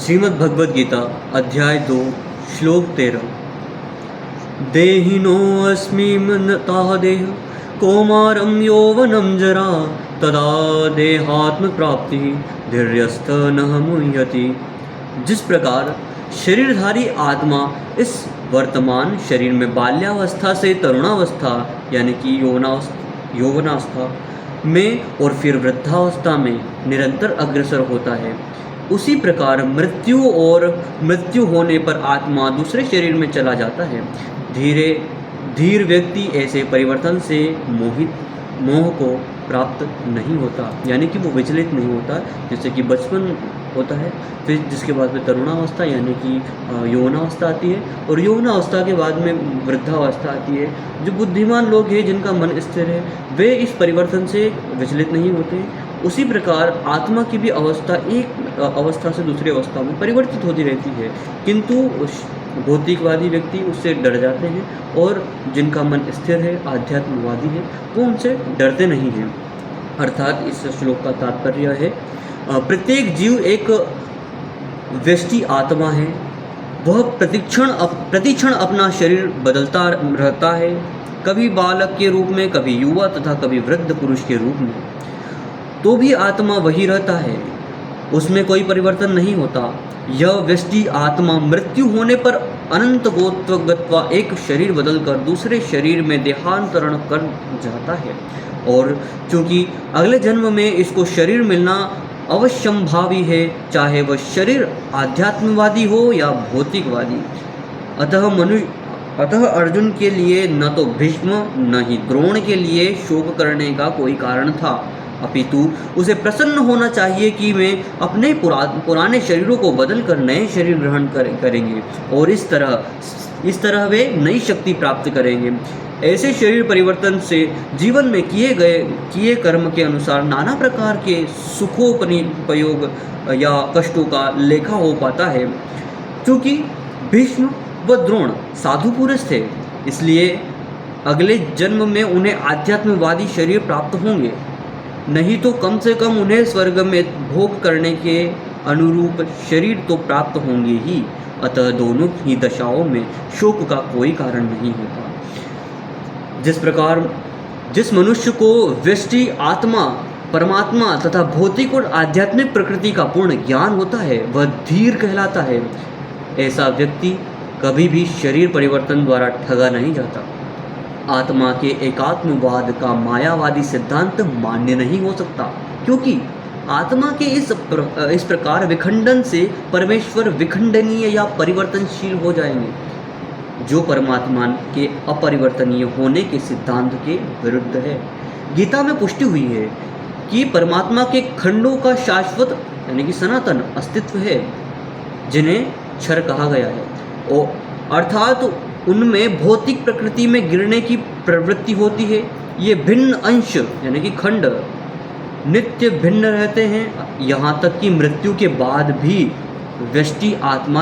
श्रीमद् भगवद गीता अध्याय 2 श्लोक 13। देहिनोऽस्मि मन्यता देह कौमारं यौवनं जरा तदा देहात्म प्राप्ति धीर्यस्थ न मुह्यति। जिस प्रकार शरीरधारी आत्मा इस वर्तमान शरीर में बाल्यावस्था से तरुणावस्था यानी कि यौवनावस्था में और फिर वृद्धावस्था में निरंतर अग्रसर होता है, उसी प्रकार मृत्यु होने पर आत्मा दूसरे शरीर में चला जाता है। धीर व्यक्ति ऐसे परिवर्तन से मोह को प्राप्त नहीं होता, यानी कि वो विचलित नहीं होता। जैसे कि बचपन होता है, फिर जिसके बाद में तरुणावस्था यानी कि यौवनावस्था आती है, और यौवनावस्था के बाद में वृद्धावस्था आती है। जो बुद्धिमान लोग हैं, जिनका मन स्थिर है, वे इस परिवर्तन से विचलित नहीं होते। उसी प्रकार आत्मा की भी अवस्था एक अवस्था से दूसरी अवस्था में परिवर्तित होती रहती है, किंतु भौतिकवादी व्यक्ति उससे डर जाते हैं, और जिनका मन स्थिर है, आध्यात्मवादी है, वो उनसे डरते नहीं हैं। अर्थात इस श्लोक का तात्पर्य है, प्रत्येक जीव एक व्यष्टि आत्मा है। वह प्रतिक्षण अपना शरीर बदलता रहता है, कभी बालक के रूप में, कभी युवा तथा कभी वृद्ध पुरुष के रूप में। तो भी आत्मा वही रहता है, उसमें कोई परिवर्तन नहीं होता। यह व्यष्टि आत्मा मृत्यु होने पर अनंत गत्वा एक शरीर बदलकर दूसरे शरीर में देहांतरण कर जाता है, और चूँकि अगले जन्म में इसको शरीर मिलना अवश्यंभावी है, चाहे वह शरीर आध्यात्मवादी हो या भौतिकवादी। अतः अर्जुन के लिए न तो भीष्म न ही द्रोण के लिए शोक करने का कोई कारण था, अपितु उसे प्रसन्न होना चाहिए कि वे अपने पुराने शरीरों को बदलकर नए शरीर ग्रहण करेंगे, और इस तरह वे नई शक्ति प्राप्त करेंगे। ऐसे शरीर परिवर्तन से जीवन में किए कर्म के अनुसार नाना प्रकार के सुखोपयोग या कष्टों का लेखा हो पाता है। क्योंकि भीष्म व द्रोण साधु पुरुष थे, इसलिए अगले जन्म में उन्हें आध्यात्मवादी शरीर प्राप्त होंगे, नहीं तो कम से कम उन्हें स्वर्ग में भोग करने के अनुरूप शरीर तो प्राप्त होंगे ही। अतः दोनों ही दशाओं में शोक का कोई कारण नहीं होता। जिस प्रकार जिस मनुष्य को व्यष्टि आत्मा, परमात्मा तथा भौतिक और आध्यात्मिक प्रकृति का पूर्ण ज्ञान होता है, वह धीर कहलाता है। ऐसा व्यक्ति कभी भी शरीर परिवर्तन द्वारा ठगा नहीं जाता। आत्मा के एकात्मवाद का मायावादी सिद्धांत मान्य नहीं हो सकता, क्योंकि आत्मा के इस प्रकार विखंडन से परमेश्वर विखंडनीय या परिवर्तनशील हो जाएंगे, जो परमात्मा के अपरिवर्तनीय होने के सिद्धांत के विरुद्ध है। गीता में पुष्टि हुई है कि परमात्मा के खंडों का शाश्वत यानी कि सनातन अस्तित्व है, जिन्हें क्षर कहा गया है, और अर्थात उनमें भौतिक प्रकृति में गिरने की प्रवृत्ति होती है। ये भिन्न अंश यानी कि खंड नित्य भिन्न रहते हैं, यहाँ तक कि मृत्यु के बाद भी व्यष्टि आत्मा